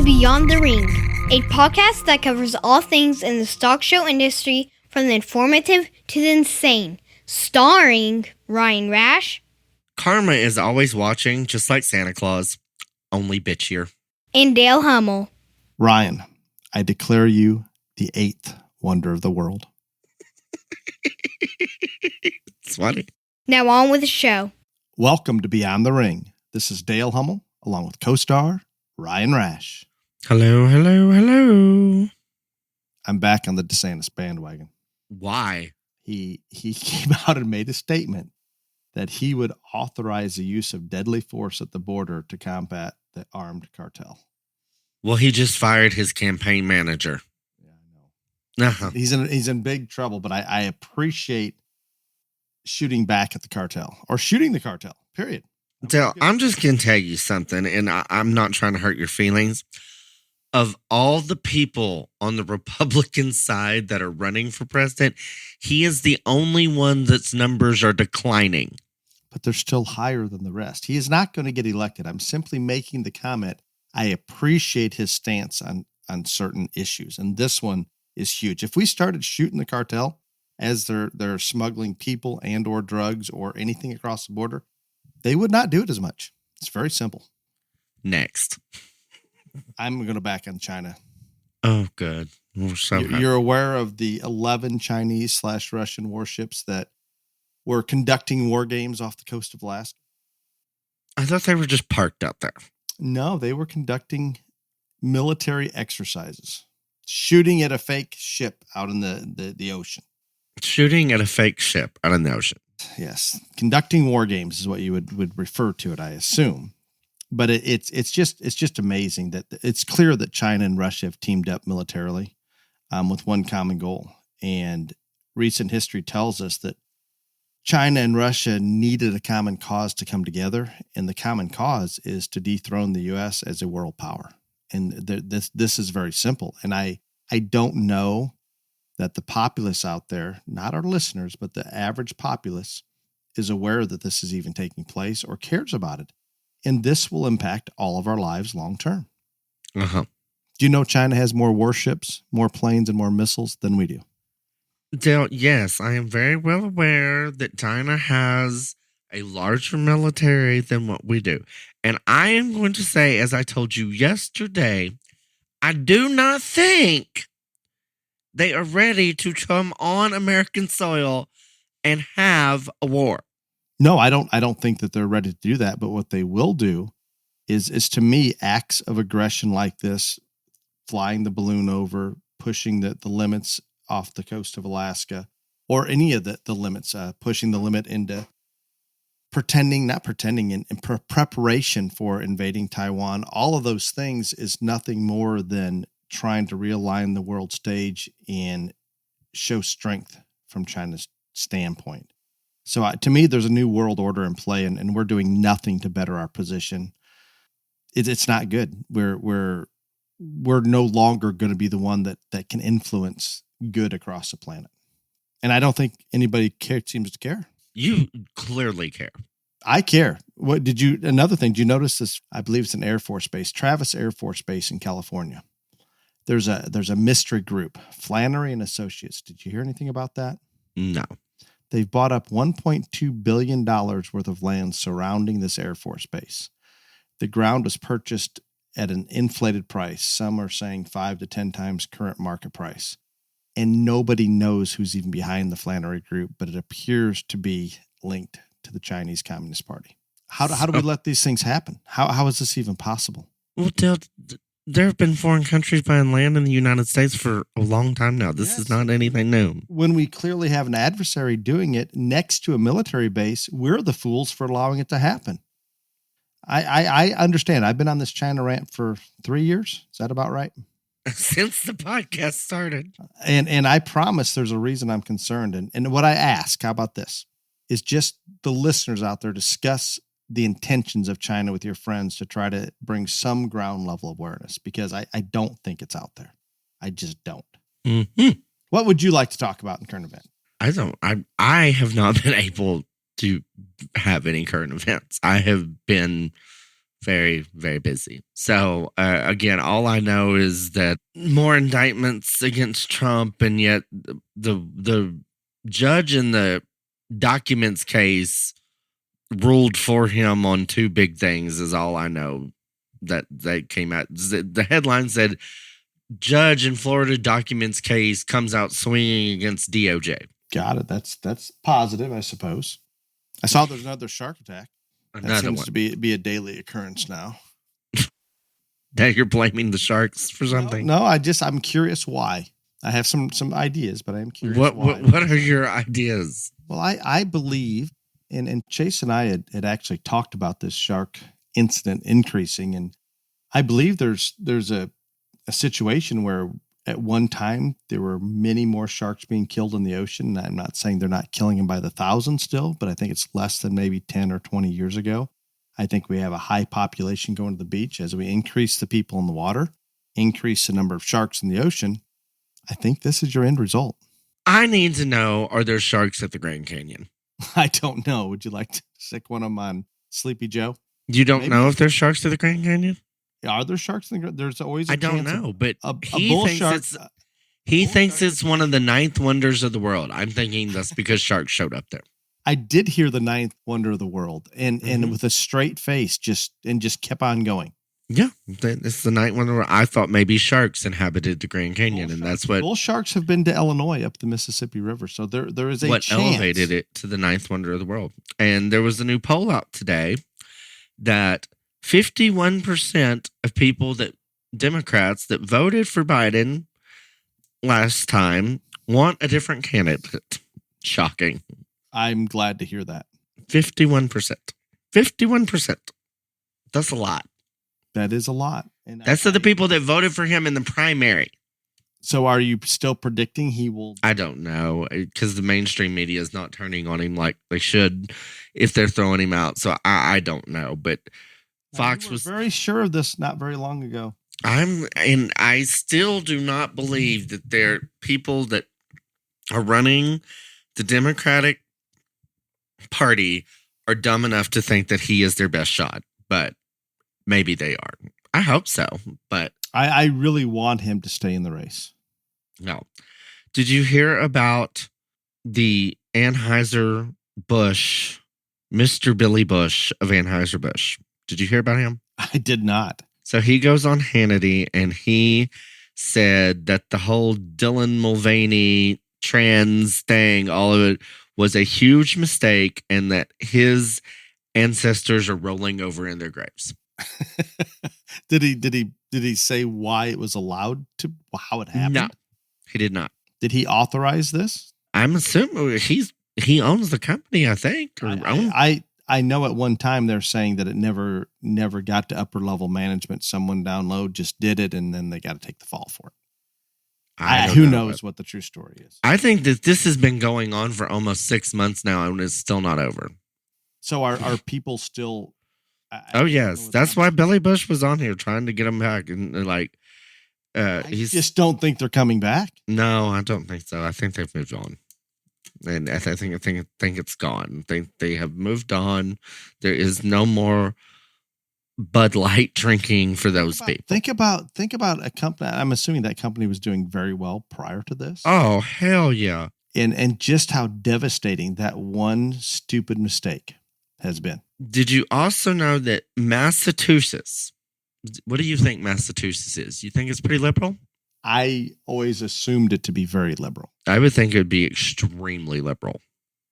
Beyond the Ring, a podcast that covers all things in the stock show industry from the informative to the insane, starring Ryan Rash, Karma is always watching, just like Santa Claus, only bitchier. and Dale Hummel. Ryan, I declare you the 8th wonder of the world. It's funny. Now on with the show. Welcome to Beyond the Ring. This is Dale Hummel, along with co-star Ryan Rash. Hello, hello, hello. I'm back on the DeSantis bandwagon. Why? He came out and made a statement that he would authorize the use of deadly force at the border to combat the armed cartel. Well, he just fired his campaign manager. Yeah, I know. Uh-huh. He's in big trouble, but I appreciate shooting back at the cartel or shooting the cartel, period. Dale, I'm just going to tell you something, and I'm not trying to hurt your feelings. Of all the people on the Republican side that are running for president, he is the only one that's numbers are declining. But they're still higher than the rest. He is not going to get elected. I'm simply making the comment. I appreciate his stance on certain issues, and this one is huge. If we started shooting the cartel as they're smuggling people and or drugs or anything across the border, they would not do it as much. It's very simple. Next. I'm going to back on China. Oh, good. We're so happy. You're aware of the 11 Chinese/Russian warships that were conducting war games off the coast of Alaska? I thought they were just parked out there. No, they were conducting military exercises, shooting at a fake ship out in the ocean. Shooting at a fake ship out in the ocean. Yes, conducting war games is what you would refer to it, I assume. But it's just amazing that it's clear that China and Russia have teamed up militarily with one common goal. And recent history tells us that China and Russia needed a common cause to come together, and the common cause is to dethrone the U.S. as a world power. And this is very simple. And I don't know that the populace out there, not our listeners, but the average populace, is aware that this is even taking place or cares about it. And this will impact all of our lives long term. Uh-huh. Do you know China has more warships, more planes, and more missiles than we do? Dale, yes, I am very well aware that China has a larger military than what we do. And I am going to say, as I told you yesterday, I do not think they are ready to come on American soil and have a war. No, I don't think that they're ready to do that. But what they will do is to me, acts of aggression like this, flying the balloon over, pushing the limits off the coast of Alaska, or any of the limits, pushing the limit into not pretending in preparation for invading Taiwan. All of those things is nothing more than trying to realign the world stage and show strength from China's standpoint. So to me, there's a new world order in play, and we're doing nothing to better our position. It's not good. We're no longer going to be the one that can influence good across the planet. And I don't think anybody seems to care. You clearly care. I care. Another thing, did you notice this? I believe it's an Air Force base, Travis Air Force Base in California. There's a mystery group, Flannery and Associates. Did you hear anything about that? No. They've bought up $1.2 billion worth of land surrounding this Air Force base. The ground was purchased at an inflated price. Some are saying 5 to 10 times current market price. And nobody knows who's even behind the Flannery Group, but it appears to be linked to the Chinese Communist Party. How do we let these things happen? How is this even possible? Well, Dale, there have been foreign countries buying land in the United States for a long time now. This is not anything new. When we clearly have an adversary doing it next to a military base, we're the fools for allowing it to happen. I understand. I've been on this China rant for 3 years. Is that about right? Since the podcast started. And I promise there's a reason I'm concerned. And what I ask, how about this, is just the listeners out there discuss the intentions of China with your friends to try to bring some ground level awareness, because I don't think it's out there. I just don't. Mm-hmm. What would you like to talk about in current event? I have not been able to have any current events. I have been very, very busy. So again, all I know is that more indictments against Trump, and yet the judge in the documents case ruled for him on two big things. Is all I know that they came out. The headline said, "Judge in Florida documents case comes out swinging against DOJ." Got it. That's positive, I suppose. I saw there's another shark attack. That Another seems one. to be a daily occurrence now. Now you're blaming the sharks for something. No, I'm curious why. I have some ideas, but I'm curious What why. what are your ideas? Well, I believe, and Chase and I had actually talked about this shark incident increasing, and I believe there's a situation where at one time there were many more sharks being killed in the ocean. I'm not saying they're not killing them by the thousands still, but I think it's less than maybe 10 or 20 years ago. I think we have a high population going to the beach. As we increase the people in the water, increase the number of sharks in the ocean, I think this is your end result. I need to know, are there sharks at the Grand Canyon? I don't know. Would you like to stick one of them on Sleepy Joe? You don't know if there's sharks at the Grand Canyon? Are there sharks in the There's always a I don't chance know, but a he bull thinks shark. he thinks it's one of the ninth wonders of the world. I'm thinking that's because sharks showed up there. I did hear the ninth wonder of the world, and with a straight face, just kept on going. Yeah, it's the ninth wonder. I thought maybe sharks inhabited the Grand Canyon, and that's what bull sharks have been to Illinois up the Mississippi River. So there is a what chance. elevated it to the ninth wonder of the world. And there was a new poll out today that 51% of people Democrats that voted for Biden last time want a different candidate. Shocking. I'm glad to hear that. 51%. 51%. That's a lot. That is a lot. And that's the people that voted for him in the primary. So are you still predicting he will? I don't know, because the mainstream media is not turning on him like they should if they're throwing him out. So I don't know. But Fox was very sure of this not very long ago. I still do not believe that there are people that are running the Democratic Party are dumb enough to think that he is their best shot. But maybe they are. I hope so. But I really want him to stay in the race. No. Did you hear about the Anheuser-Busch, Mr. Billy Bush of Anheuser-Busch? Did you hear about him? I did not. So he goes on Hannity and he said that the whole Dylan Mulvaney trans thing, all of it was a huge mistake and that his ancestors are rolling over in their graves. Did he say why it was allowed to, how it happened? No, he did not. Did he authorize this? I'm assuming he owns the company, I think. I know at one time they're saying that it never got to upper level management. Someone down low just did it, and then they got to take the fall for it. Who knows what the true story is? I think that this has been going on for almost 6 months now, and it's still not over. So are people still? Oh yes, that's why Billy Bush was on here trying to get them back, and they're like, I just don't think they're coming back. No, I don't think so. I think they've moved on, and I think it's gone. They have moved on. There is no more Bud Light drinking for those people. Think about a company. I'm assuming that company was doing very well prior to this. Oh hell yeah! And just how devastating that one stupid mistake has been. Did you also know that Massachusetts? What do you think Massachusetts is? You think it's pretty liberal? I always assumed it to be very liberal. I would think it would be extremely liberal.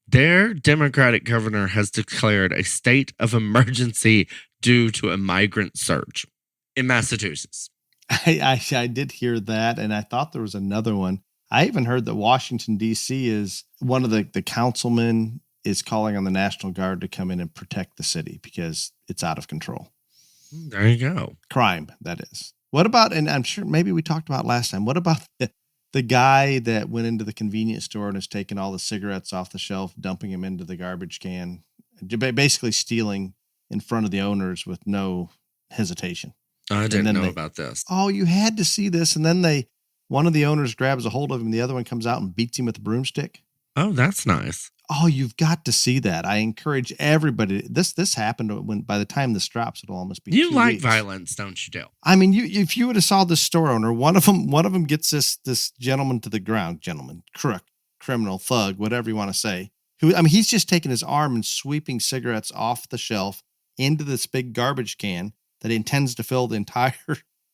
Their Democratic governor has declared a state of emergency due to a migrant surge in Massachusetts. I did hear that, and I thought there was another one. I even heard that Washington, D.C. is one of the councilmen is calling on the National Guard to come in and protect the city because it's out of control. There you go. Crime, that is. What about, and I'm sure maybe we talked about last time, what about the guy that went into the convenience store and is taking all the cigarettes off the shelf, dumping them into the garbage can, basically stealing in front of the owners with no hesitation? I didn't know about this. Oh, you had to see this. And then one of the owners grabs a hold of him, and the other one comes out and beats him with a broomstick. Oh, that's nice. Oh, you've got to see that. I encourage everybody. This happened when by the time this drops, it'll almost be You 2 like weeks. violence, don't you, Dale? I mean, if you would have saw the store owner, one of them gets this gentleman to the ground, crook, criminal, thug, whatever you want to say. He's just taking his arm and sweeping cigarettes off the shelf into this big garbage can that he intends to fill the entire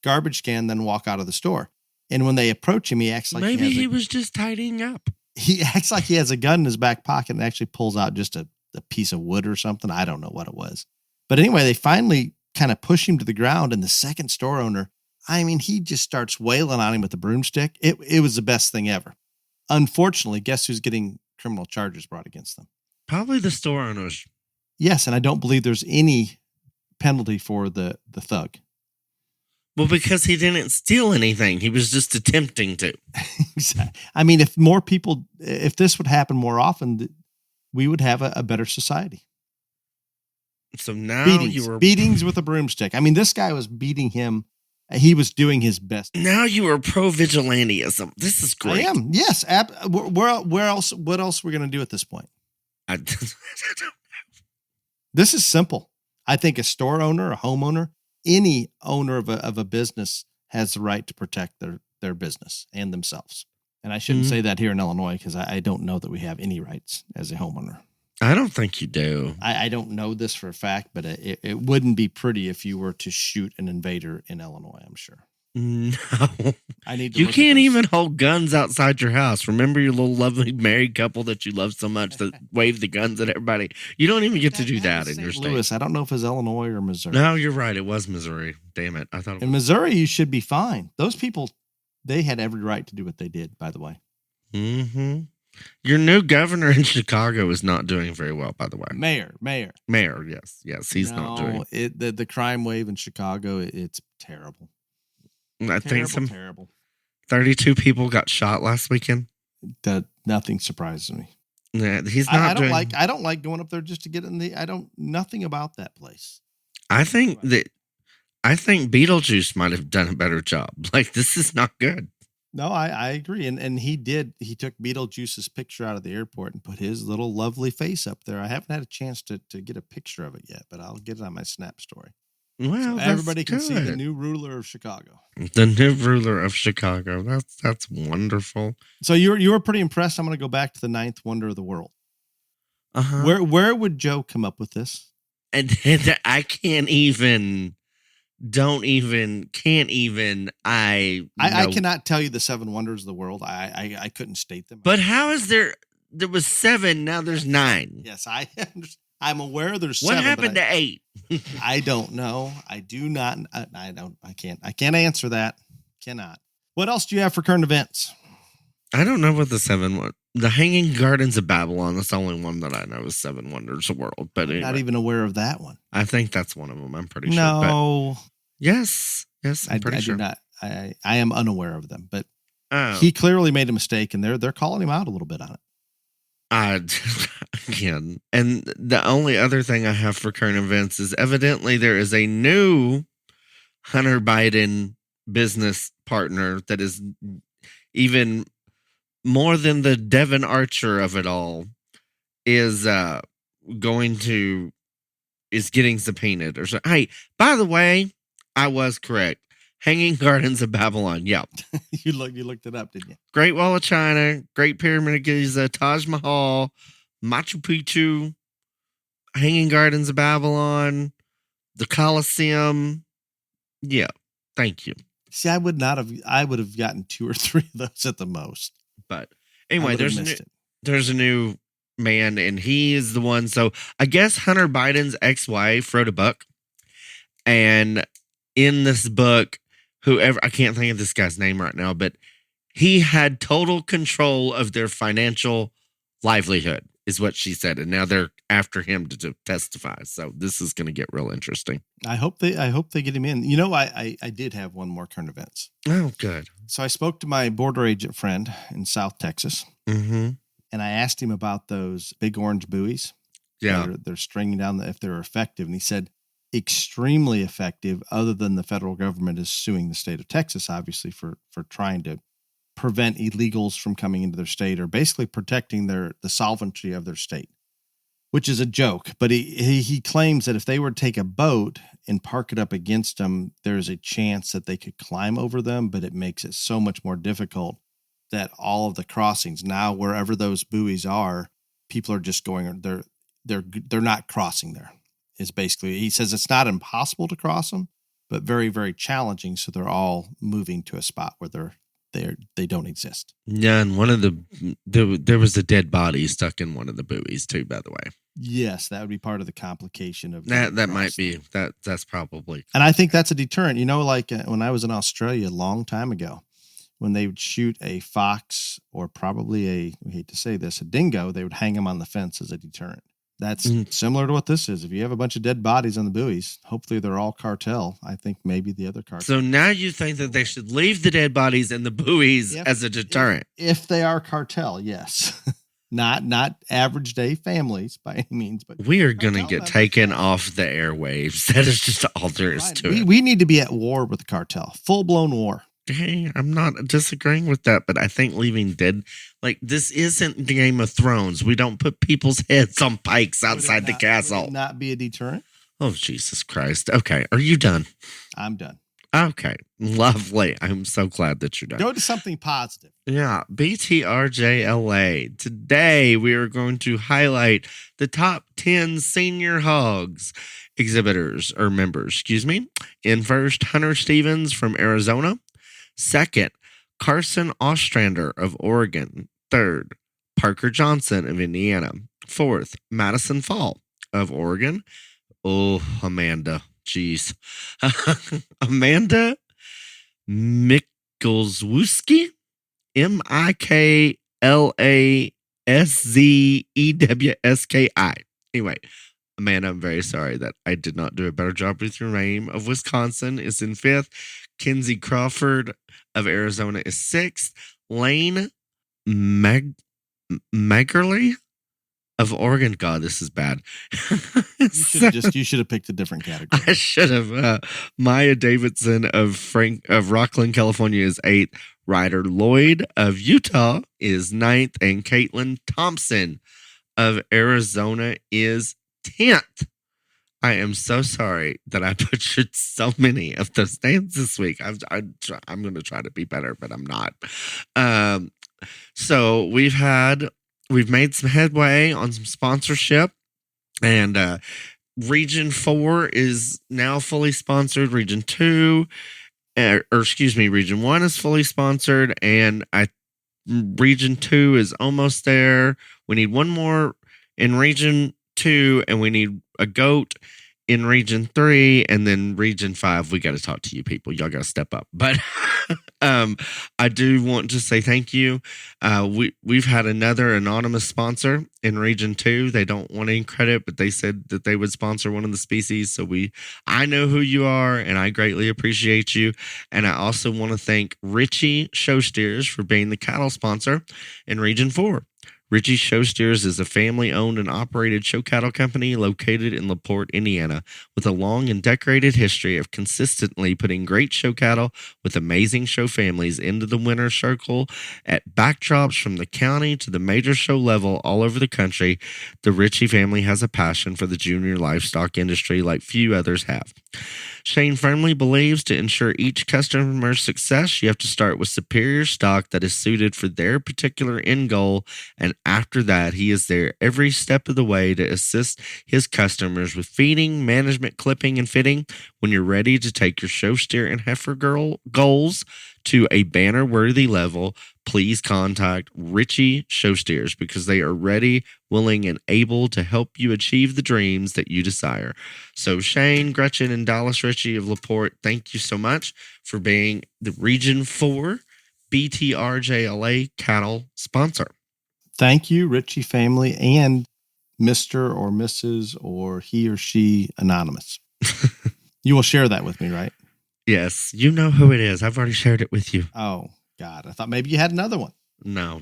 garbage can, then walk out of the store. And when they approach him, he acts like maybe he was just tidying up. He acts like he has a gun in his back pocket and actually pulls out just a piece of wood or something. I don't know what it was. But anyway, they finally kind of push him to the ground. And the second store owner, he just starts wailing on him with the broomstick. It was the best thing ever. Unfortunately, guess who's getting criminal charges brought against them? Probably the store owners. Yes, and I don't believe there's any penalty for the thug. Well, because he didn't steal anything. He was just attempting to. Exactly. If this would happen more often, we would have a better society. So now beatings with a broomstick. This guy was beating him. He was doing his best. Now you are pro-vigilantism. This is great. I am. Yes. Where else? What else are we going to do at this point? I don't know. This is simple. I think a store owner, a homeowner, any owner of a business has the right to protect their business and themselves. And I shouldn't say that here in Illinois because I don't know that we have any rights as a homeowner. I don't think you do. I don't know this for a fact, but it wouldn't be pretty if you were to shoot an invader in Illinois, I'm sure. No. I need to You can't even hold guns outside your house. Remember your little lovely married couple that you love so much that wave the guns at everybody? You don't even get to do that in your state. Louis, I don't know if it's Illinois or Missouri. No, you're right. It was Missouri. Damn it. I thought it was. In Missouri, you should be fine. Those people, they had every right to do what they did, by the way. Mm-hmm. Your new governor in Chicago is not doing very well, by the way. Mayor, yes. He's not doing it. The crime wave in Chicago, it's terrible. I think terrible. 32 people got shot last weekend. That nothing surprises me. Yeah, he's not I don't like going up there just to get in nothing about that place. I think Beetlejuice might have done a better job. Like, this is not good. No, I agree. And he took Beetlejuice's picture out of the airport and put his little lovely face up there. I haven't had a chance to get a picture of it yet, but I'll get it on my Snap story. Well, so everybody can see the new ruler of Chicago. The new ruler of Chicago. That's wonderful. So you were pretty impressed. I'm going to go back to the 9th wonder of the world. Uh-huh. Where would Joe come up with this? And I can't even. I cannot tell you the 7 wonders of the world. I couldn't state them. But how is there was 7, now there's 9? Yes, I'm aware there's 7. What happened to 8? I don't know. I do not. I can't answer that. Cannot. What else do you have for current events? I don't know what the 7 was. The Hanging Gardens of Babylon. That's the only one that I know is 7 Wonders of the World. But anyway, not even aware of that one. I think that's one of them. I'm pretty sure. No. Yes. I'm pretty sure. I do not. I am unaware of them. But Oh. He clearly made a mistake, and they're calling him out a little bit on it. Again, and the only other thing I have for current events is evidently there is a new Hunter Biden business partner that is even more than the Devin Archer of it all is getting subpoenaed or so. Hey, by the way, I was correct. Hanging Gardens of Babylon. Yep. You looked it up, didn't you? Great Wall of China, Great Pyramid of Giza, Taj Mahal, Machu Picchu, Hanging Gardens of Babylon, the Colosseum. Yeah. Thank you. See, I would have gotten 2 or 3 of those at the most. But anyway, there's a new man, and he is the one. So I guess Hunter Biden's ex-wife wrote a book, and in this book, I can't think of this guy's name right now, but he had total control of their financial livelihood, is what she said. And now they're after him to testify. So this is going to get real interesting. I hope they get him in. You know, I did have one more current events. Oh, good. So I spoke to my border agent friend in South Texas, mm-hmm. and I asked him about those big orange buoys. Yeah, they're stringing down if they're effective, and he said extremely effective. Other than the federal government is suing the state of Texas, obviously for trying to prevent illegals from coming into their state, or basically protecting the sovereignty of their state, which is a joke. But he claims that if they were to take a boat and park it up against them, there's a chance that they could climb over them, but it makes it so much more difficult that all of the crossings now, wherever those buoys are, people are just going, they're not crossing there. Is basically, he says it's not impossible to cross them, but very, very challenging. So they're all moving to a spot where they don't exist. Yeah, and one of there was a dead body stuck in one of the buoys too, by the way. Yes, that would be part of the complication of that might be that's probably. And I think that's a deterrent. Like when I was in Australia a long time ago, when they would shoot a fox or probably I hate to say this, a dingo, they would hang them on the fence as a deterrent. That's similar to what this is. If you have a bunch of dead bodies on the buoys, hopefully they're all cartel. I think maybe the other cartel. So now you think that they should leave the dead bodies in the buoys as a deterrent? If they are cartel, yes. Not average day families by any means. But we are going to get taken off the airwaves. That is just all there is to it. We need to be at war with the cartel. Full-blown war. Hey, I'm not disagreeing with that, but I think leaving dead, like, this isn't Game of Thrones. We don't put people's heads on pikes outside the castle. Would it not be a deterrent? Oh, Jesus Christ. Okay, are you done? I'm done. Okay, lovely. I'm so glad that you're done. Go to something positive. Yeah, BTRJLA. Today, we are going to highlight the top 10 senior hogs exhibitors, or members, excuse me. In first, Hunter Stevens from Arizona. Second, Carson Ostrander of Oregon. Third, Parker Johnson of Indiana. Fourth, Madison Fall of Oregon. Oh, Amanda. Jeez. Amanda Mikulski. Miklasezewski. Anyway, Amanda, I'm very sorry that I did not do a better job with your name. Of Wisconsin is in fifth. Kinsey Crawford of Arizona is sixth. Lane Magerly of Oregon. God, this is bad. You should have picked a different category. I should have. Maya Davidson of Rockland, California is eighth. Ryder Lloyd of Utah is ninth, and Caitlin Thompson of Arizona is 10th. I am so sorry that I butchered so many of those names this week. I'm going to try to be better, but I'm not. So we've made some headway on some sponsorship, and Region 4 is now fully sponsored. Region 2, Region 1 is fully sponsored, and Region 2 is almost there. We need one more in Region 2, and we need a goat in Region 3, and then Region 5. We got to talk to you people. Y'all got to step up. But I do want to say thank you. We've had another anonymous sponsor in Region 2. They don't want any credit, but they said that they would sponsor one of the species. So I know who you are, and I greatly appreciate you. And I also want to thank Richie Show Steers for being the cattle sponsor in Region 4. Richie Show Steers is a family-owned and operated show cattle company located in LaPorte, Indiana, with a long and decorated history of consistently putting great show cattle with amazing show families into the winner's circle at backdrops from the county to the major show level all over the country. The Richie family has a passion for the junior livestock industry like few others have. Shane firmly believes to ensure each customer's success, you have to start with superior stock that is suited for their particular end goal, and after that, he is there every step of the way to assist his customers with feeding, management, clipping, and fitting. When you're ready to take your show steer and heifer goals to a banner-worthy level, please contact Richie Show Steers because they are ready, willing, and able to help you achieve the dreams that you desire. So Shane, Gretchen, and Dallas Ritchie of LaPorte, thank you so much for being the Region 4 BTRJLA cattle sponsor. Thank you, Ritchie family, and Mr. or Mrs. or he or she anonymous. You will share that with me, right? Yes, you know who it is. I've already shared it with you. Oh, God. I thought maybe you had another one. No.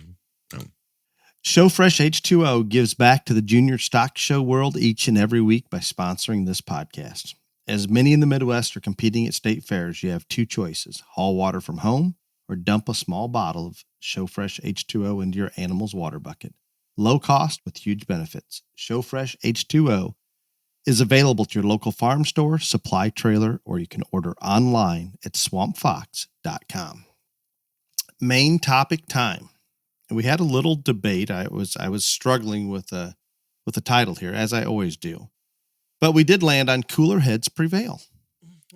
Showfresh H2O gives back to the junior stock show world each and every week by sponsoring this podcast. As many in the Midwest are competing at state fairs, you have two choices: haul water from home or dump a small bottle of ShowFresh H2O into your animal's water bucket. Low cost with huge benefits. ShowFresh H2O is available at your local farm store, supply trailer, or you can order online at swampfox.com. Main topic time. And we had a little debate. I was struggling with the title here, as I always do. But we did land on Cooler Heads Prevail.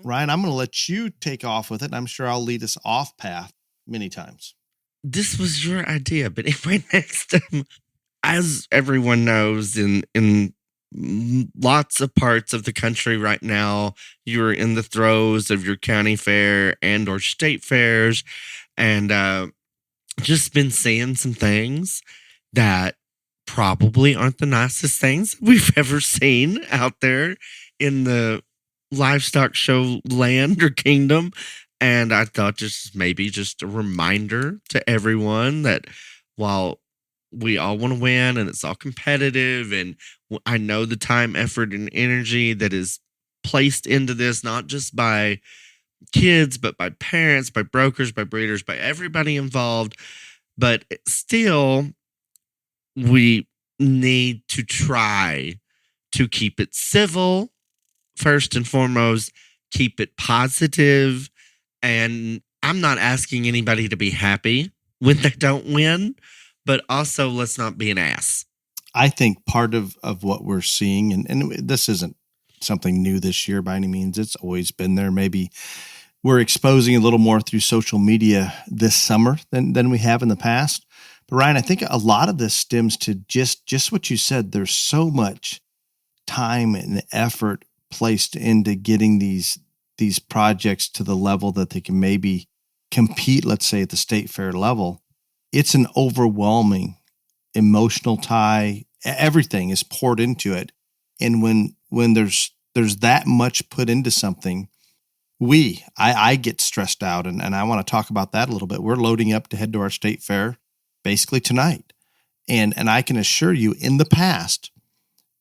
Ryan, I'm going to let you take off with it, and I'm sure I'll lead us off path many times. This was your idea, but anyway, next, as everyone knows, in lots of parts of the country right now, you're in the throes of your county fair and or state fairs, and just been seeing some things that probably aren't the nicest things we've ever seen out there in the livestock show land or kingdom. And I thought just a reminder to everyone that while we all want to win and it's all competitive, and I know the time, effort, and energy that is placed into this, not just by kids, but by parents, by brokers, by breeders, by everybody involved. But still, we need to try to keep it civil, first and foremost, keep it positive. And I'm not asking anybody to be happy when they don't win, but also let's not be an ass. I think part of what we're seeing, and this isn't something new this year by any means, it's always been there. Maybe we're exposing a little more through social media this summer than we have in the past. But Ryan, I think a lot of this stems to just what you said. There's so much time and effort placed into getting these projects to the level that they can maybe compete, let's say at the state fair level. It's an overwhelming emotional tie. Everything is poured into it. And when there's that much put into something, I get stressed out, and I want to talk about that a little bit. We're loading up to head to our state fair basically tonight. And I can assure you, in the past,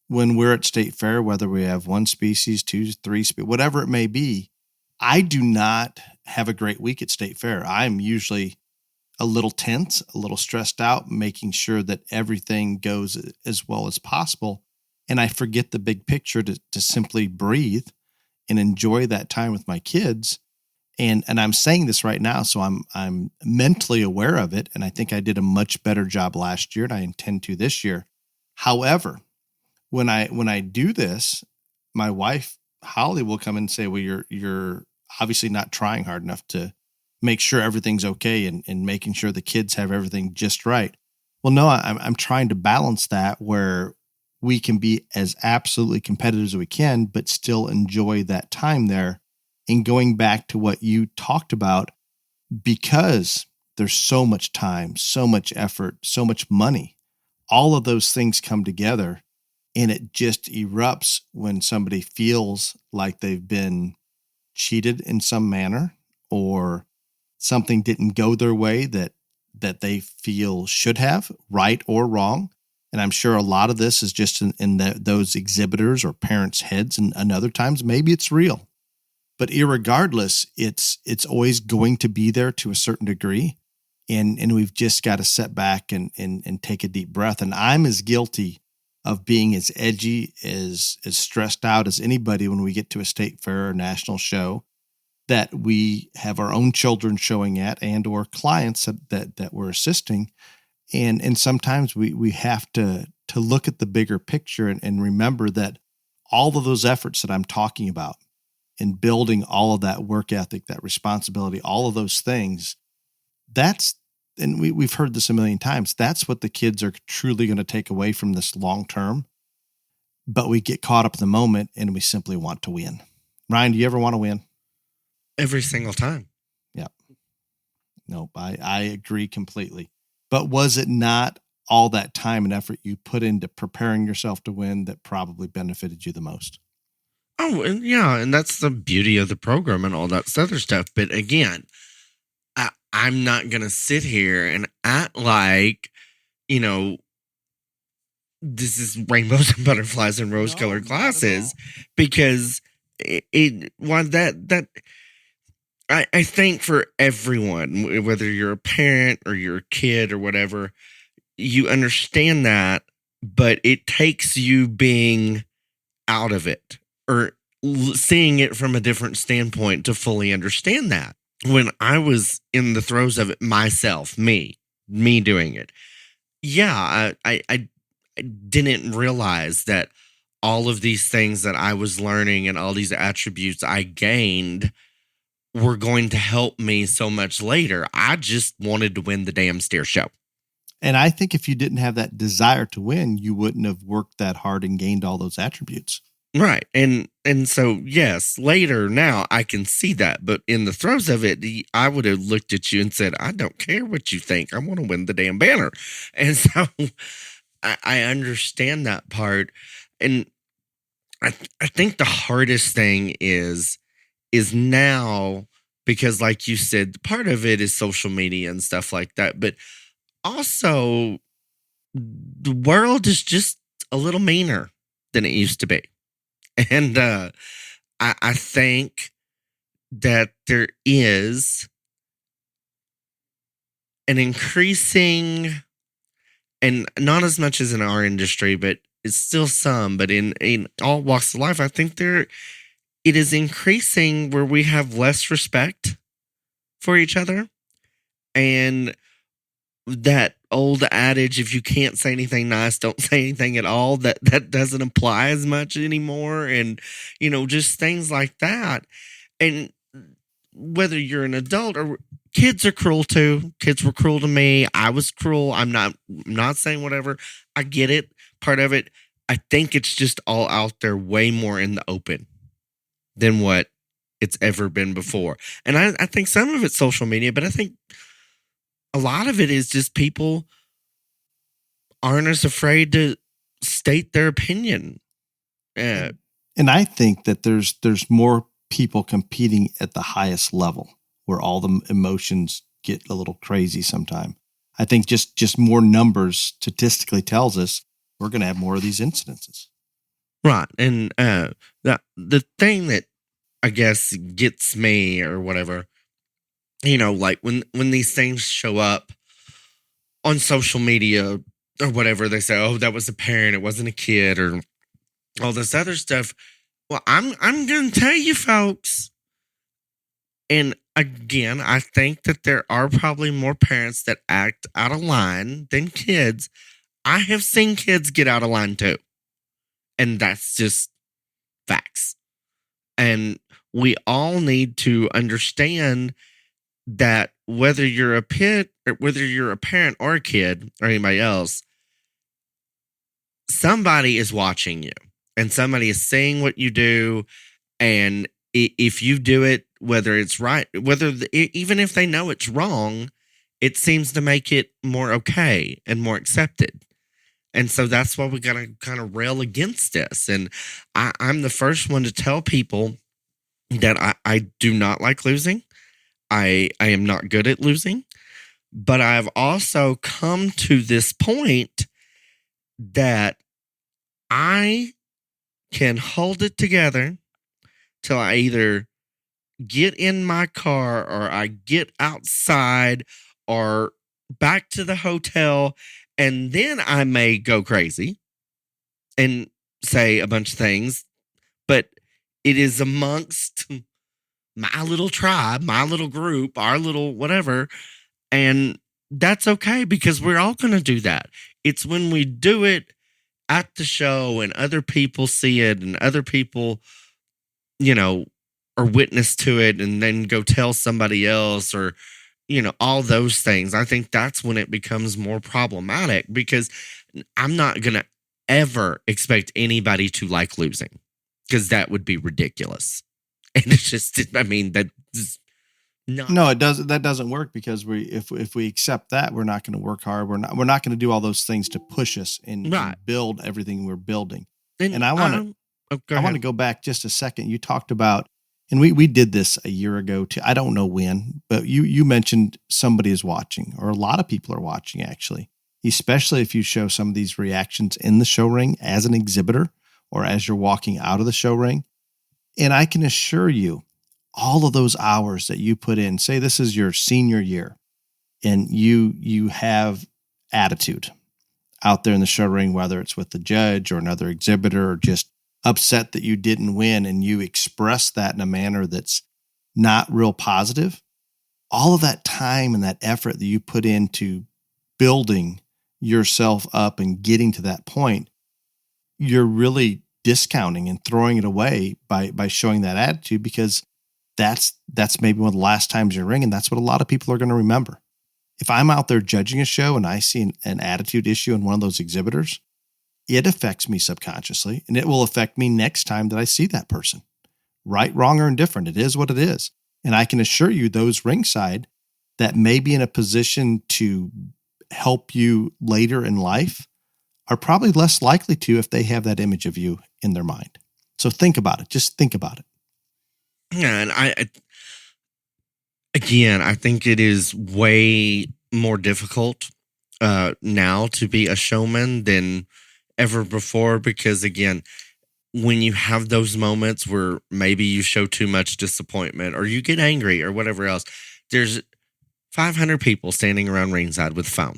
when we're at state fair, whether we have one species, two, three species, whatever it may be, I do not have a great week at state fair. I'm usually a little tense, a little stressed out, making sure that everything goes as well as possible. And I forget the big picture to simply breathe and enjoy that time with my kids. And I'm saying this right now, so I'm mentally aware of it. And I think I did a much better job last year, and I intend to this year. However, when I do this, my wife, Holly, will come and say, well, you're obviously not trying hard enough to make sure everything's okay and making sure the kids have everything just right. Well, no, I'm trying to balance that where we can be as absolutely competitive as we can, but still enjoy that time there. And going back to what you talked about, because there's so much time, so much effort, so much money, all of those things come together, and it just erupts when somebody feels like they've been cheated in some manner, or something didn't go their way that they feel should have, right or wrong. And I'm sure a lot of this is just in those exhibitors or parents' heads, and other times maybe it's real. But irregardless, it's always going to be there to a certain degree. And we've just got to sit back and take a deep breath. And I'm as guilty of being as edgy, as stressed out as anybody when we get to a state fair or national show that we have our own children showing at, and or clients that we're assisting. And sometimes we have to look at the bigger picture and remember that all of those efforts that I'm talking about in building all of that work ethic, that responsibility, all of those things, and we've heard this a million times, that's what the kids are truly going to take away from this long term. But we get caught up in the moment and we simply want to win. Ryan, do you ever want to win? Every single time. Yeah. Nope, I agree completely. But was it not all that time and effort you put into preparing yourself to win that probably benefited you the most? Oh, and yeah, and that's the beauty of the program and all that other stuff. But again, I'm not going to sit here and act like, this is rainbows and butterflies and rose-colored glasses, because that I think for everyone, whether you're a parent or you're a kid or whatever, you understand that, but it takes you being out of it or seeing it from a different standpoint to fully understand that. When I was in the throes of it myself, me doing it, yeah, I didn't realize that all of these things that I was learning and all these attributes I gained were going to help me so much later. I just wanted to win the damn steer show. And I think if you didn't have that desire to win, you wouldn't have worked that hard and gained all those attributes. Right. And so yes, later now I can see that, but in the throes of it, I would have looked at you and said, "I don't care what you think. I want to win the damn banner." And so I understand that part. And I think the hardest thing is now, because like you said, part of it is social media and stuff like that, but also the world is just a little meaner than it used to be. And I think that there is an increasing, and not as much as in our industry, but it's still some, but in all walks of life, I think it is increasing where we have less respect for each other. And that old adage, if you can't say anything nice, don't say anything at all, that doesn't apply as much anymore. And, just things like that. And whether you're an adult or kids are cruel too. Kids were cruel to me. I was cruel. I'm not saying whatever. I get it. Part of it. I think it's just all out there way more in the open than what it's ever been before. And I think some of it's social media, but I think a lot of it is just people aren't as afraid to state their opinion. And I think that there's more people competing at the highest level where all the emotions get a little crazy sometime. I think just more numbers statistically tells us we're going to have more of these incidences. Right. And the thing that I guess gets me or whatever, like when these things show up on social media or whatever, they say, "Oh, that was a parent, it wasn't a kid," or all this other stuff. Well, I'm going to tell you folks, and again, I think that there are probably more parents that act out of line than kids. I have seen kids get out of line too. And that's just facts. And we all need to understand that whether you're a parent or a kid or anybody else, somebody is watching you and somebody is seeing what you do. And if you do it, whether it's right, even if they know it's wrong, it seems to make it more okay and more accepted. And so that's why we got to kind of rail against this. And I'm the first one to tell people that I do not like losing. I am not good at losing. But I've also come to this point that I can hold it together till I either get in my car or I get outside or back to the hotel, and then I may go crazy and say a bunch of things, but it is amongst my little tribe, my little group, our little whatever, and that's okay because we're all going to do that. It's when we do it at the show and other people see it and other people, are witness to it and then go tell somebody else or, all those things. I think that's when it becomes more problematic because I'm not going to ever expect anybody to like losing because that would be ridiculous. And it's just, that's not. No, it doesn't. That doesn't work because if we accept that, we're not going to work hard. We're not going to do all those things to push us and build everything we're building. And I want to go back just a second. You talked about, and we did this a year ago too. I don't know when, but you mentioned somebody is watching, or a lot of people are watching actually, especially if you show some of these reactions in the show ring as an exhibitor or as you're walking out of the show ring. And I can assure you, all of those hours that you put in, say this is your senior year, and you have attitude out there in the show ring, whether it's with the judge or another exhibitor, or just upset that you didn't win, and you express that in a manner that's not real positive. All of that time and that effort that you put into building yourself up and getting to that point, you're really discounting and throwing it away by showing that attitude, because that's maybe one of the last times you're ringing. That's what a lot of people are going to remember. If I'm out there judging a show and I see an attitude issue in one of those exhibitors, it affects me subconsciously, and it will affect me next time that I see that person. Right, wrong, or indifferent, it is what it is. And I can assure you, those ringside that may be in a position to help you later in life are probably less likely to if they have that image of you in their mind. So think about it. Just think about it. Yeah, and I think it is way more difficult now to be a showman than ever before, because again, when you have those moments where maybe you show too much disappointment or you get angry or whatever else, there's 500 people standing around ringside with a phone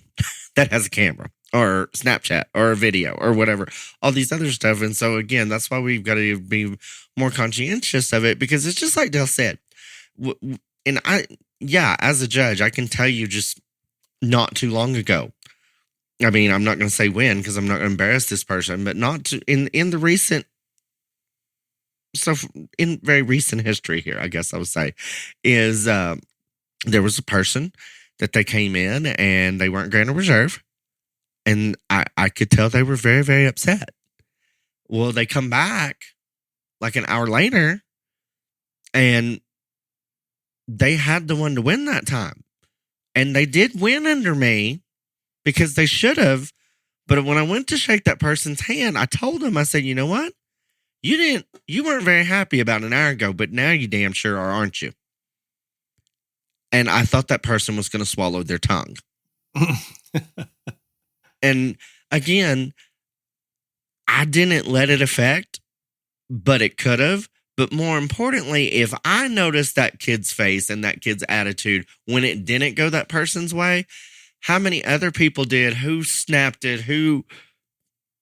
that has a camera or Snapchat or a video or whatever, all these other stuff. And so again, that's why we've got to be more conscientious of it, because it's just like Dale said. And as a judge, I can tell you just not too long ago. I mean, I'm not going to say when, because I'm not going to embarrass this person, but in the recent, so in very recent history here, I guess I would say, is there was a person that they came in and they weren't granted reserve. And I could tell they were very, very upset. Well, they come back like an hour later and they had the one to win that time. And they did win under me because they should have. But when I went to shake that person's hand, I told them, I said, you know what? You weren't very happy about an hour ago, but now you damn sure are, aren't you? And I thought that person was going to swallow their tongue. And again, I didn't let it affect, but it could have. But more importantly, if I noticed that kid's face and that kid's attitude when it didn't go that person's way, how many other people did, who snapped it, who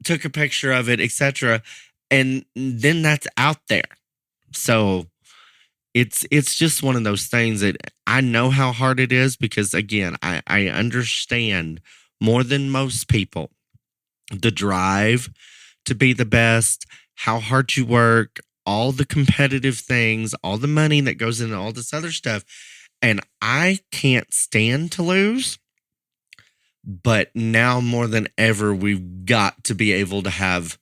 took a picture of it, etc. And then that's out there. So it's just one of those things that I know how hard it is, because again, I understand more than most people the drive to be the best, how hard you work, all the competitive things, all the money that goes into all this other stuff. And I can't stand to lose. But now more than ever, we've got to be able to have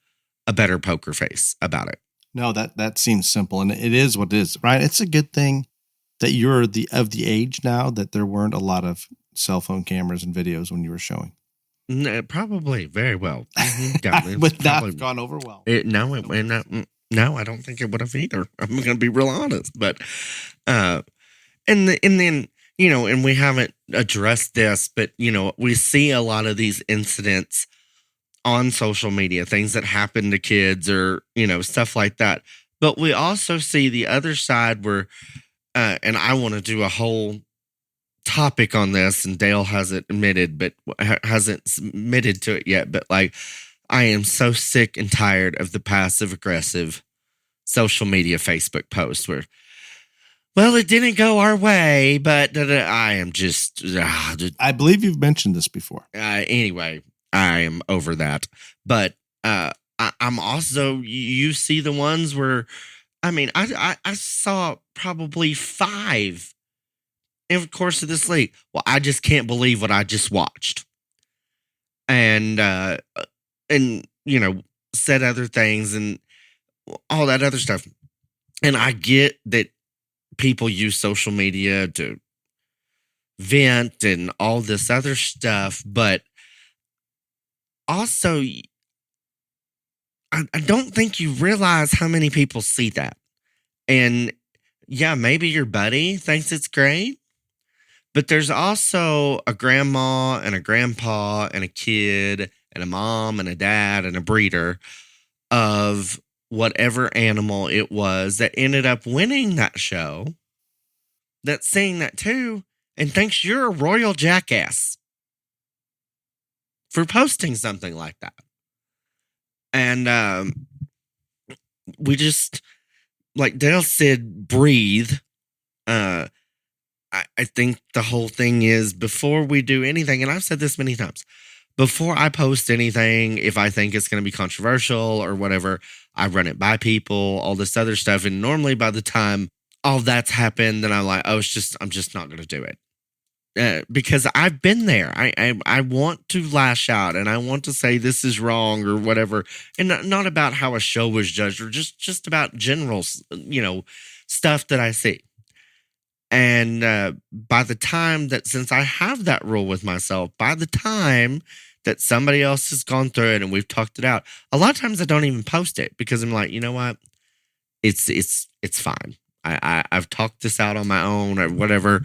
a better poker face about it. No, that seems simple, and it is what it is, right? It's a good thing that you're of the age now that there weren't a lot of cell phone cameras and videos when you were showing. No, probably very well. Mm-hmm. Would not have gone over well. No, I don't think it would have either. I'm going to be real honest, but and then and we haven't addressed this, but we see a lot of these incidents on social media, things that happen to kids or stuff like that. But we also see the other side where, and I want to do a whole topic on this, and Dale hasn't submitted to it yet, but like, I am so sick and tired of the passive aggressive social media Facebook posts where, well, it didn't go our way, but I am just I believe you've mentioned this before. Anyway, I am over that. But I'm also, you see the ones where, I mean, I saw probably 5 in the course of this league. Well, I just can't believe what I just watched. And said other things and all that other stuff. And I get that people use social media to vent and all this other stuff, but also, I don't think you realize how many people see that. And yeah, maybe your buddy thinks it's great, but there's also a grandma and a grandpa and a kid and a mom and a dad and a breeder of whatever animal it was that ended up winning that show. that's seeing that too and thinks you're a royal jackass for posting something like that. And we just, like Dale said, breathe. I think the whole thing is before we do anything, and I've said this many times, before I post anything, if I think it's going to be controversial or whatever, I run it by people, all this other stuff. And normally by the time all that's happened, then I'm like, oh, I'm just not going to do it. Because I've been there. I want to lash out and I want to say this is wrong or whatever. And not about how a show was judged or just about general, stuff that I see. And by the time that, since I have that rule with myself, by the time that somebody else has gone through it and we've talked it out, a lot of times I don't even post it because I'm like, you know what? It's fine. I've talked this out on my own or whatever.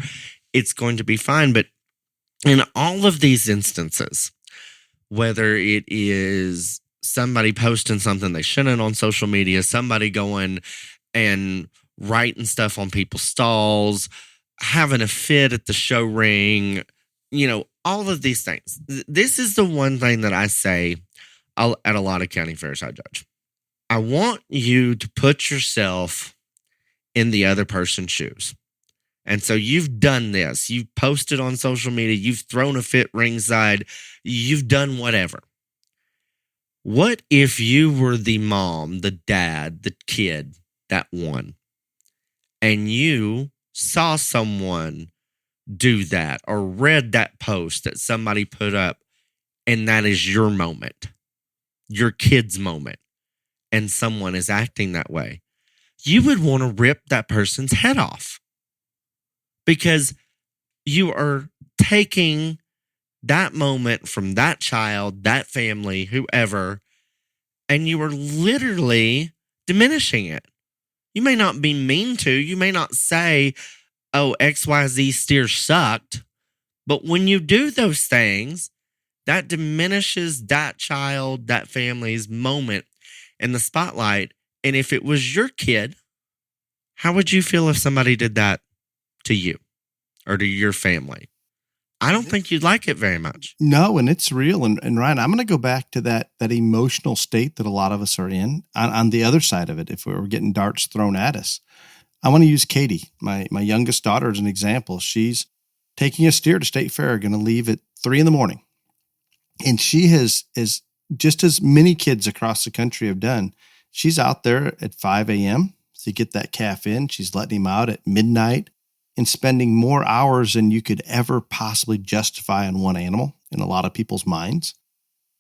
It's going to be fine. But in all of these instances, whether it is somebody posting something they shouldn't on social media, somebody going and writing stuff on people's stalls, having a fit at the show ring, all of these things. This is the one thing that I say at a lot of county fairs I judge. I want you to put yourself in the other person's shoes. And so you've done this. You've posted on social media. You've thrown a fit ringside. You've done whatever. What if you were the mom, the dad, the kid that won, and you saw someone do that or read that post that somebody put up, and that is your moment, your kid's moment, and someone is acting that way? You would want to rip that person's head off because you are taking that moment from that child, that family, whoever, and you are literally diminishing it. You may not be mean to, you may not say, oh, XYZ steer sucked, but when you do those things, that diminishes that child, that family's moment in the spotlight. And if it was your kid, how would you feel if somebody did that to you or to your family? I don't think you'd like it very much. No, and it's real. And Ryan, I'm going to go back to that emotional state that a lot of us are in on the other side of it. If we were getting darts thrown at us, I want to use Katie, my youngest daughter, as an example. She's taking a steer to State Fair, going to leave at 3 a.m. And she is just as many kids across the country have done. She's out there at 5 a.m. to get that calf in. She's letting him out at midnight and spending more hours than you could ever possibly justify on one animal in a lot of people's minds.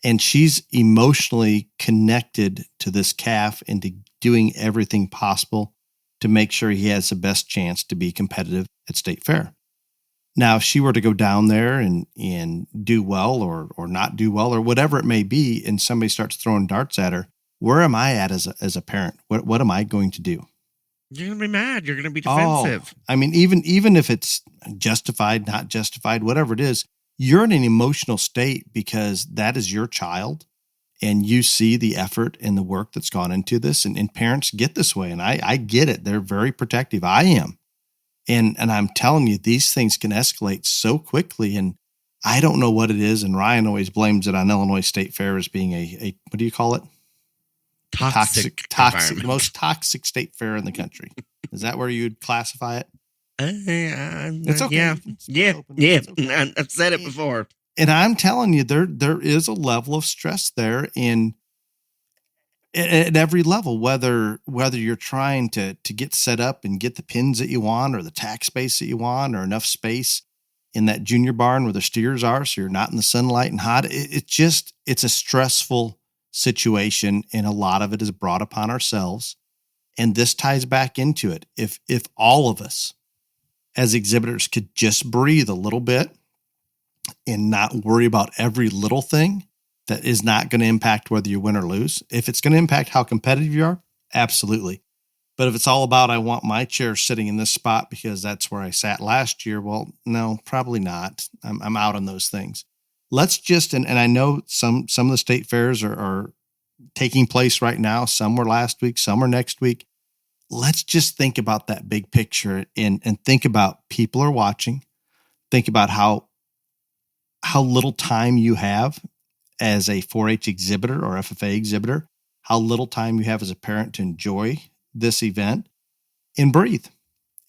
And she's emotionally connected to this calf and to doing everything possible to make sure he has the best chance to be competitive at State Fair. Now, if she were to go down there and do well or not do well or whatever it may be, and somebody starts throwing darts at her, where am I at as a parent? What am I going to do? You're going to be mad. You're going to be defensive. Oh, I mean, even if it's justified, not justified, whatever it is, you're in an emotional state because that is your child and you see the effort and the work that's gone into this. And parents get this way. And I get it. They're very protective. I am. And I'm telling you, these things can escalate so quickly. And I don't know what it is. And Ryan always blames it on Illinois State Fair as being a what do you call it? Toxic, the most toxic state fair in the country. Is that where you'd classify it? It's okay. Yeah. I've said it before. And I'm telling you, there is a level of stress there at every level, whether you're trying to get set up and get the pins that you want or the tack space that you want or enough space in that junior barn where the steers are so you're not in the sunlight and hot. It's a stressful situation, and a lot of it is brought upon ourselves. And this ties back into it. If all of us as exhibitors could just breathe a little bit and not worry about every little thing that is not going to impact whether you win or lose. If it's going to impact how competitive you are, absolutely. But if it's all about, I want my chair sitting in this spot because that's where I sat last year, well, no, probably not. I'm out on those things. Let's just, and I know some of the state fairs are taking place right now. Some were last week, some are next week. let's just think about that big picture and think about people are watching. Think about how little time you have as a 4-H exhibitor or FFA exhibitor, how little time you have as a parent to enjoy this event, and breathe.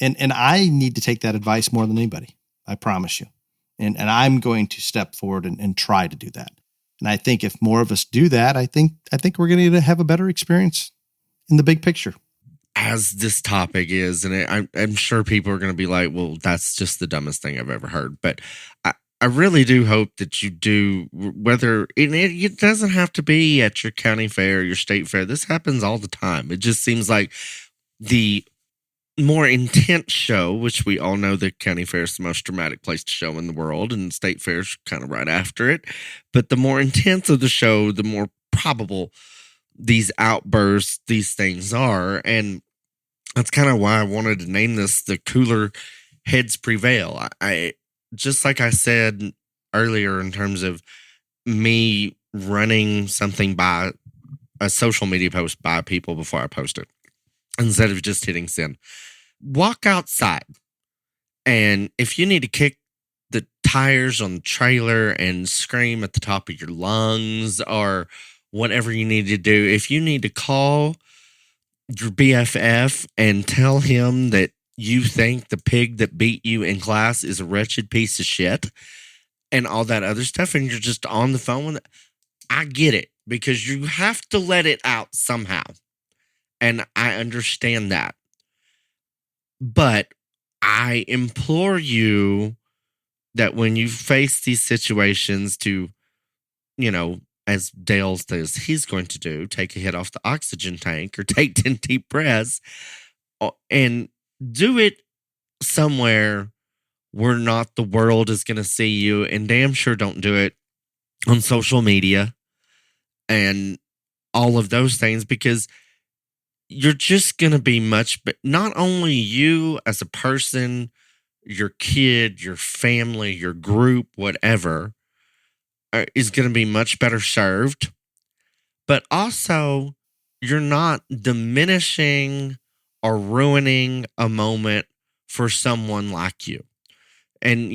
And I need to take that advice more than anybody. I promise you. And I'm going to step forward and try to do that. And I think if more of us do that, I think we're going to have a better experience in the big picture. As this topic is, and I'm sure people are going to be like, well, that's just the dumbest thing I've ever heard. But I really do hope that you do, whether it doesn't have to be at your county fair, your state fair. This happens all the time. It just seems like the more intense show, which we all know the county fair is the most dramatic place to show in the world, and state fair's kind of right after it. But the more intense of the show, the more probable these outbursts, these things are. And that's kind of why I wanted to name this the Cooler Heads Prevail. I just like I said earlier, in terms of me running something by a social media post by people before I post it, instead of just hitting send. Walk outside, and if you need to kick the tires on the trailer and scream at the top of your lungs, or whatever you need to do, if you need to call your BFF and tell him that you think the pig that beat you in class is a wretched piece of shit and all that other stuff, and you're just on the phone with it, I get it, because you have to let it out somehow. And I understand that. But I implore you that when you face these situations to, as Dale says he's going to do, take a hit off the oxygen tank or take 10 deep breaths, and do it somewhere where not the world is going to see you, and damn sure don't do it on social media and all of those things, because you're just going to be but not only you as a person, your kid, your family, your group, whatever, is going to be much better served, but also you're not diminishing or ruining a moment for someone like you. And,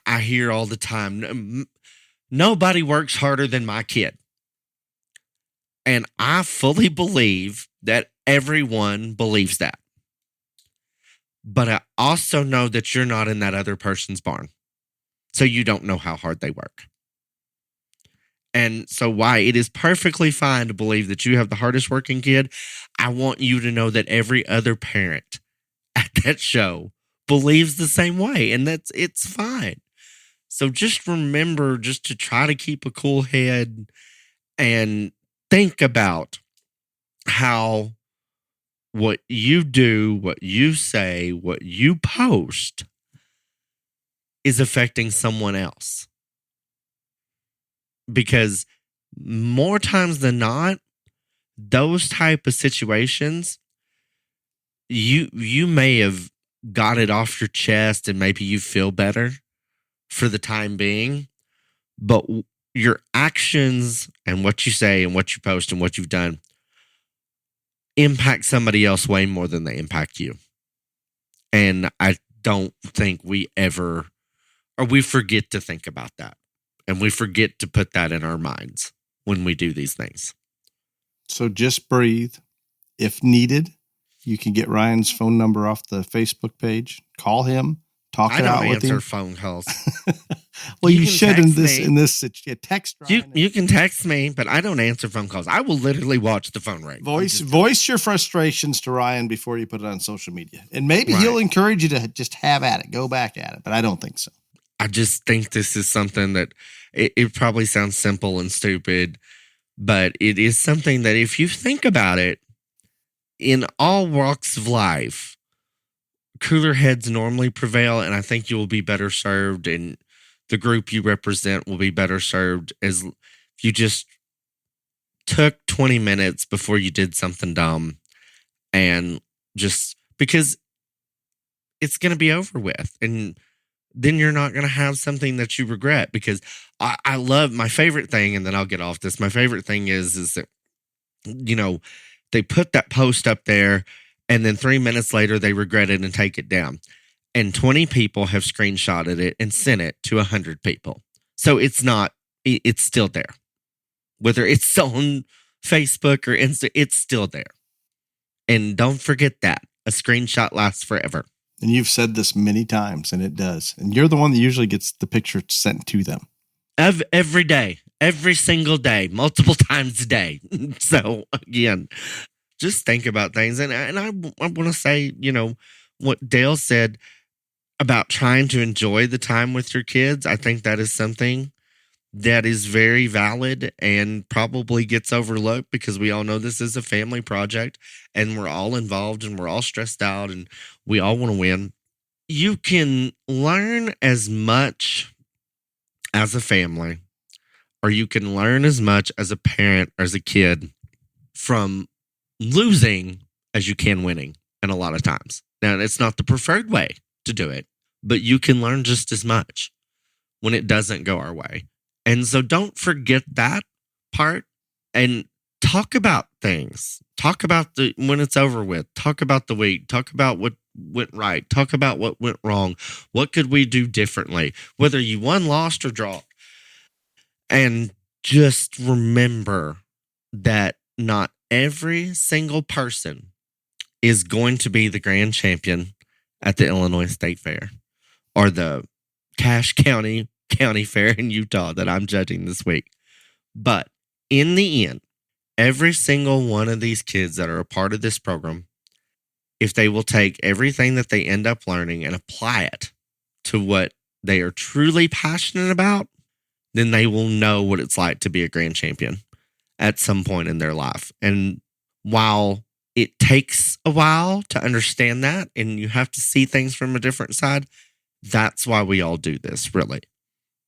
I hear all the time, nobody works harder than my kid. And I fully believe that everyone believes that. But I also know that you're not in that other person's barn. So you don't know how hard they work. And so why it is perfectly fine to believe that you have the hardest working kid, I want you to know that every other parent at that show believes the same way. And it's fine. So just remember just to try to keep a cool head and think about how what you do, what you say, what you post is affecting someone else. Because more times than not, those type of situations, you may have got it off your chest and maybe you feel better for the time being, but your actions and what you say and what you post and what you've done impact somebody else way more than they impact you. And I don't think we forget to think about that. And we forget to put that in our minds when we do these things. So just breathe. If needed, you can get Ryan's phone number off the Facebook page. Call him. Talk it out with him. I don't answer phone calls. Well, you should in this text. Ryan you can text me, but I don't answer phone calls. I will literally watch the phone ring. Voice your frustrations to Ryan before you put it on social media, and maybe he'll encourage you to just have at it, go back at it. But I don't think so. I just think this is something that it probably sounds simple and stupid, but it is something that if you think about it, in all walks of life, cooler heads normally prevail, and I think you will be better served, and the group you represent will be better served as if you just took 20 minutes before you did something dumb, and just because it's going to be over with, and then you're not going to have something that you regret. Because I love my favorite thing, and then I'll get off this. My favorite thing is that, they put that post up there And then 3 minutes later, they regret it and take it down. And 20 people have screenshotted it and sent it to 100 people. So it's still there. Whether it's on Facebook or Insta, it's still there. And don't forget that. A screenshot lasts forever. And you've said this many times, and it does. And you're the one that usually gets the picture sent to them. Every day. Every single day. Multiple times a day. So, again, just think about things. And I want to say, what Dale said about trying to enjoy the time with your kids. I think that is something that is very valid and probably gets overlooked because we all know this is a family project and we're all involved and we're all stressed out and we all want to win. You can learn as much as a family, or you can learn as much as a parent or as a kid from losing as you can winning. And a lot of times. Now, it's not the preferred way to do it, but you can learn just as much when it doesn't go our way. And so don't forget that part and talk about things. Talk about when it's over with. Talk about the week. Talk about what went right. Talk about what went wrong. What could we do differently? Whether you won, lost, or draw. And just remember that not every single person is going to be the grand champion at the Illinois State Fair or the Cache County Fair in Utah that I'm judging this week. But in the end, every single one of these kids that are a part of this program, if they will take everything that they end up learning and apply it to what they are truly passionate about, then they will know what it's like to be a grand champion at some point in their life. And while it takes a while to understand that, and you have to see things from a different side, that's why we all do this, really.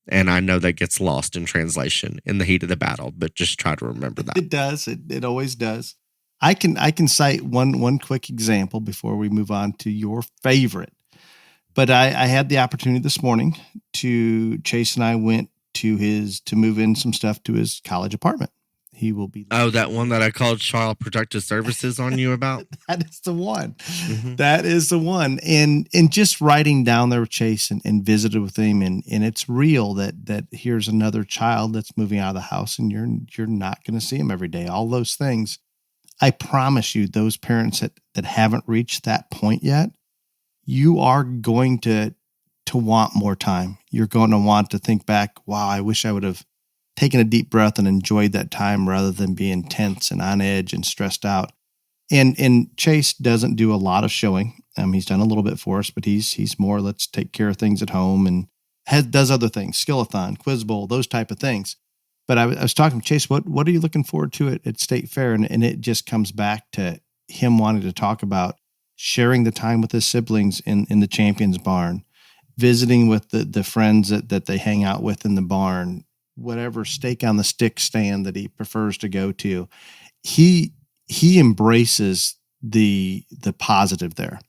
And I know that gets lost in translation in the heat of the battle, but just try to remember that. It does. It always does. I can cite one quick example before we move on to your favorite. But I had the opportunity this morning Chase and I went to move in some stuff to his college apartment. He will be. Oh, that one that I called Child Protective Services on you about? That is the one. Mm-hmm. That is the one. And just riding down there with Chase and visited with him. And it's real that here's another child that's moving out of the house and you're not going to see him every day. All those things. I promise you, those parents that haven't reached that point yet, you are going to want more time. You're going to want to think back, wow, I wish I would have taken a deep breath and enjoyed that time rather than being tense and on edge and stressed out. And Chase doesn't do a lot of showing. He's done a little bit for us, but he's more, let's take care of things at home and does other things, Skillathon, Quiz Bowl, those type of things. But I was talking to Chase, what are you looking forward to at State Fair? And it just comes back to him wanting to talk about sharing the time with his siblings in the Champions Barn, visiting with the friends that they hang out with in the barn, whatever steak on the stick stand that he prefers to go to. He embraces the positive there.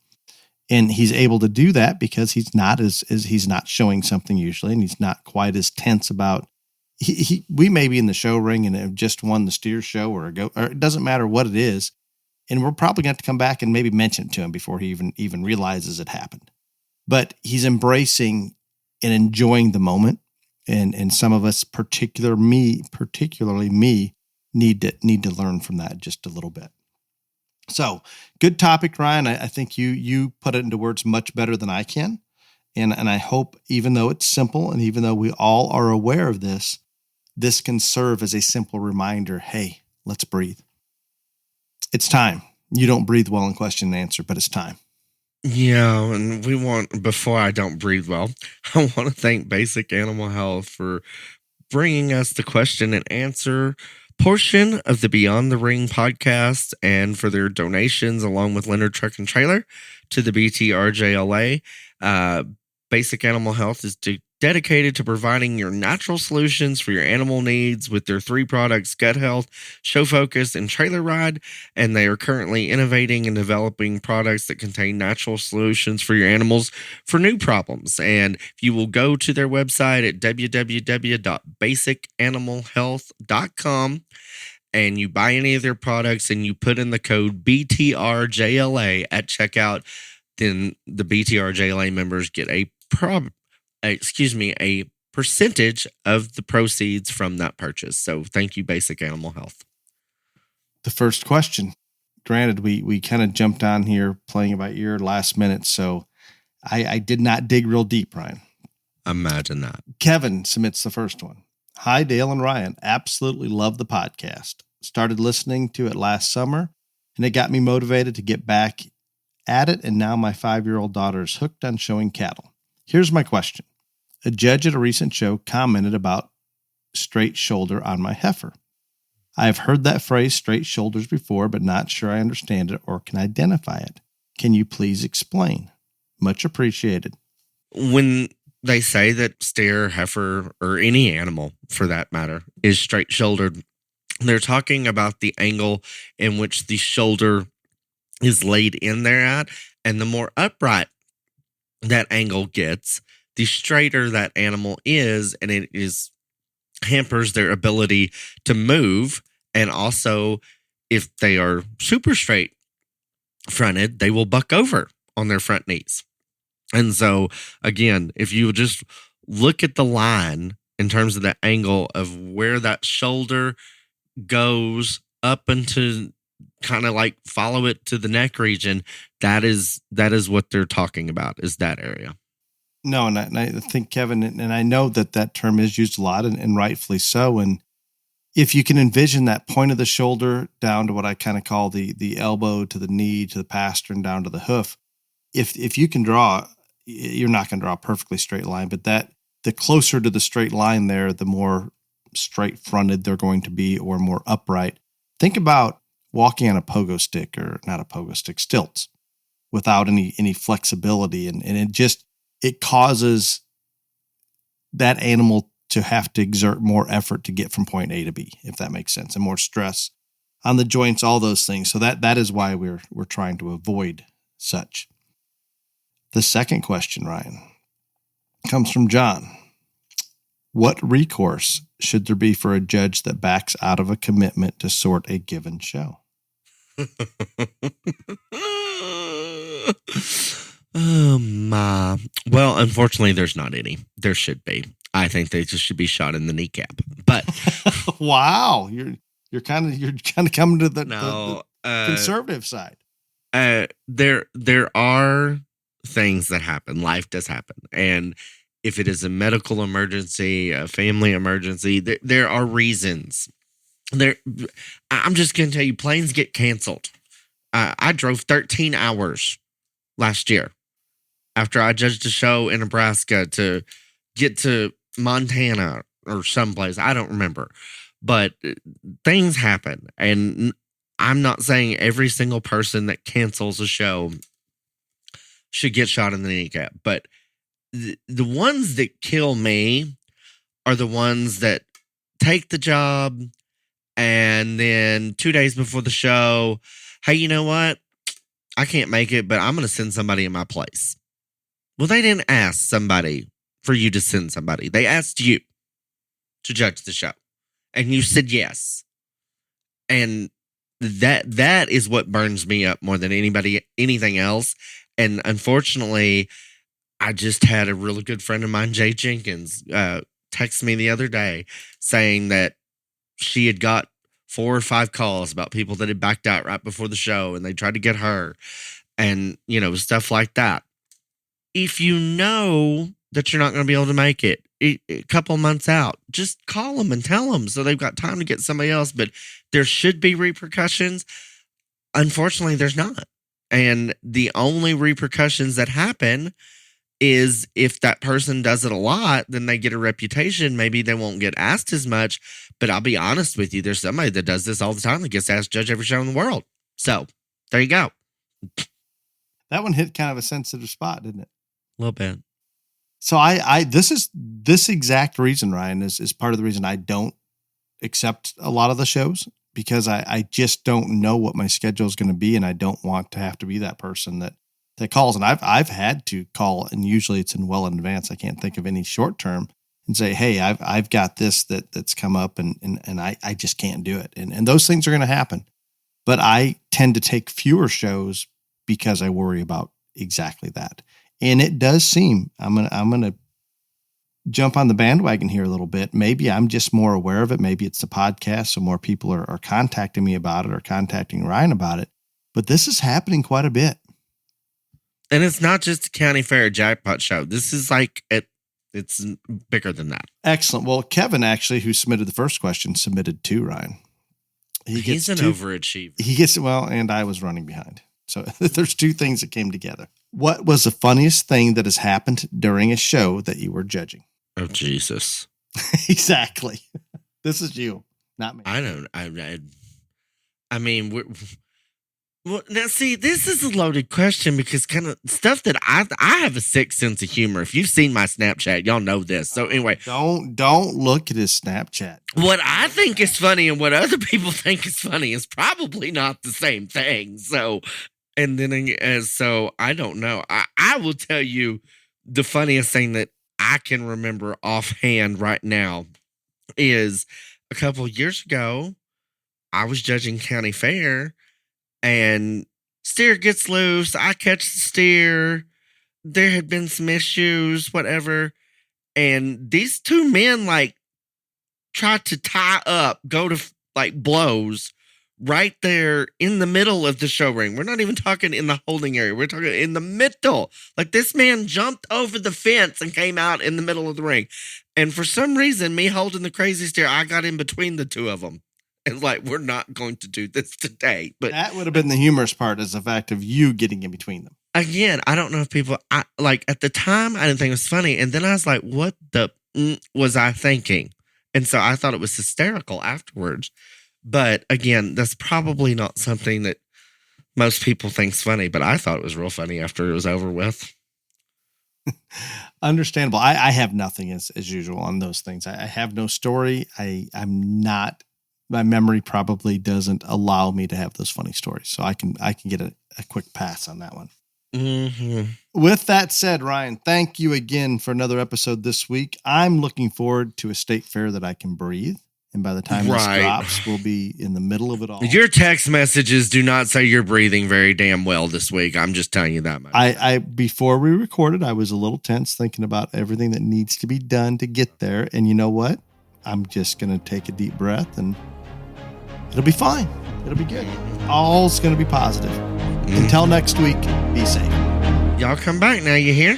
And he's able to do that because he's not he's not showing something usually, and he's not quite as tense about we may be in the show ring and have just won the steer show or it doesn't matter what it is. And we're probably going to have to come back and maybe mention it to him before he even realizes it happened. But he's embracing and enjoying the moment. And some of us, particularly me, need to learn from that just a little bit. So good topic, Ryan. I think you put it into words much better than I can. And I hope, even though it's simple and even though we all are aware of this can serve as a simple reminder. Hey, let's breathe. It's time. You don't breathe well in question and answer, but it's time. Yeah, and before I don't breathe well, I want to thank Basic Animal Health for bringing us the question and answer portion of the Beyond the Ring podcast and for their donations along with Leonard Truck and Trailer to the BTRJLA. Basic Animal Health is dedicated to providing your natural solutions for your animal needs with their 3 products, Gut Health, Show Focus, and Trailer Ride. And they are currently innovating and developing products that contain natural solutions for your animals for new problems. And if you will go to their website at www.basicanimalhealth.com and you buy any of their products and you put in the code BTRJLA at checkout, then the BTRJLA members get a percentage of the proceeds from that purchase. So thank you, Basic Animal Health. The first question. Granted, we kind of jumped on here playing it by ear last minute, so I did not dig real deep, Ryan. Imagine that. Kevin submits the first one. Hi, Dale and Ryan. Absolutely love the podcast. Started listening to it last summer, and it got me motivated to get back at it, and now my 5-year-old daughter is hooked on showing cattle. Here's my question. A judge at a recent show commented about straight shoulder on my heifer. I have heard that phrase straight shoulders before, but not sure I understand it or can identify it. Can you please explain? Much appreciated. When they say that steer, heifer, or any animal for that matter is straight shouldered, they're talking about the angle in which the shoulder is laid in there at. And the more upright that angle gets, the straighter that animal is, and it hampers their ability to move. And also, if they are super straight fronted, they will buck over on their front knees. And so, again, if you just look at the line in terms of the angle of where that shoulder goes up into kind of like follow it to the neck region, that is what they're talking about, is that area. No, and I think, Kevin, and I know that term is used a lot, and rightfully so. And if you can envision that point of the shoulder down to what I kind of call the elbow to the knee to the pastern down to the hoof, if you can draw, you're not going to draw a perfectly straight line, but the closer to the straight line there, the more straight fronted they're going to be, or more upright. Think about walking on a pogo stick, or not a pogo stick, stilts, without any flexibility, and it causes that animal to have to exert more effort to get from point A to B, if that makes sense, and more stress on the joints, all those things. So that is why we're trying to avoid such. The second question, Ryan, comes from John. What recourse should there be for a judge that backs out of a commitment to sort a given show? Oh my. Well, unfortunately, there's not any. There should be. I think they just should be shot in the kneecap. But wow, you're kind of coming to the conservative side. There are things that happen. Life does happen, and if it is a medical emergency, a family emergency, there are reasons. I'm just going to tell you, planes get canceled. I drove 13 hours last year after I judged a show in Nebraska to get to Montana or someplace. I don't remember. But things happen. And I'm not saying every single person that cancels a show should get shot in the kneecap. But the ones that kill me are the ones that take the job and then 2 days before the show, hey, you know what? I can't make it, but I'm going to send somebody in my place. Well, they didn't ask somebody for you to send somebody. They asked you to judge the show, and you said yes. And that is what burns me up more than anything else. And unfortunately, I just had a really good friend of mine, Jay Jenkins, text me the other day saying that she had got 4 or 5 calls about people that had backed out right before the show, and they tried to get her, and stuff like that. If you know that you're not going to be able to make it a couple months out, just call them and tell them so they've got time to get somebody else. But there should be repercussions. Unfortunately, there's not. And the only repercussions that happen is if that person does it a lot, then they get a reputation. Maybe they won't get asked as much. But I'll be honest with you, there's somebody that does this all the time that gets asked to judge every show in the world. So there you go. That one hit kind of a sensitive spot, didn't it? A little bit. So this exact reason, Ryan, is part of the reason I don't accept a lot of the shows, because I just don't know what my schedule is going to be, and I don't want to have to be that person that calls. And I've had to call, and usually it's in well in advance. I can't think of any short term and say, hey, I've got this that's come up and I just can't do it. And those things are going to happen. But I tend to take fewer shows because I worry about exactly that. And it does seem, I'm gonna jump on the bandwagon here a little bit. Maybe I'm just more aware of it. Maybe it's the podcast, so more people are contacting me about it or contacting Ryan about it. But this is happening quite a bit. And it's not just a county fair jackpot show. This is like it's bigger than that. Excellent. Well, Kevin, actually, who submitted the first question, submitted two, Ryan. He's an overachiever. He gets, and I was running behind. So there's two things that came together. What was the funniest thing that has happened during a show that you were judging? Oh, Jesus. Exactly. This is you, not me. I mean, well, now see, this is a loaded question because kind of stuff that I have a sick sense of humor. If you've seen my Snapchat, y'all know this. So anyway, don't look at his Snapchat. What I think is funny and what other people think is funny is probably not the same thing. So, and then so I don't know. I will tell you the funniest thing that I can remember offhand right now is a couple of years ago, I was judging county fair. And steer gets loose. I catch the steer. There had been some issues, whatever. And these two men try to tie up, go to blows right there in the middle of the show ring. We're not even talking in the holding area. We're talking in the middle. This man jumped over the fence and came out in the middle of the ring. And for some reason, me holding the crazy steer, I got in between the two of them. And we're not going to do this today. But that would have been the humorous part, is the fact of you getting in between them. Again, I don't know if people, at the time, I didn't think it was funny. And then I was like, what the was I thinking? And so I thought it was hysterical afterwards. But again, that's probably not something that most people think's funny. But I thought it was real funny after it was over with. Understandable. I have nothing as usual on those things. I have no story. I'm not. My memory probably doesn't allow me to have those funny stories. So I can get a quick pass on that one. Mm-hmm. With that said, Ryan, thank you again for another episode this week. I'm looking forward to a state fair that I can breathe. And by the time this drops, we'll be in the middle of it all. Your text messages do not say you're breathing very damn well this week. I'm just telling you that much. I before we recorded, I was a little tense thinking about everything that needs to be done to get there. And you know what? I'm just going to take a deep breath and it'll be fine. It'll be good. All's going to be positive. Until next week, be safe. Y'all come back now, you hear?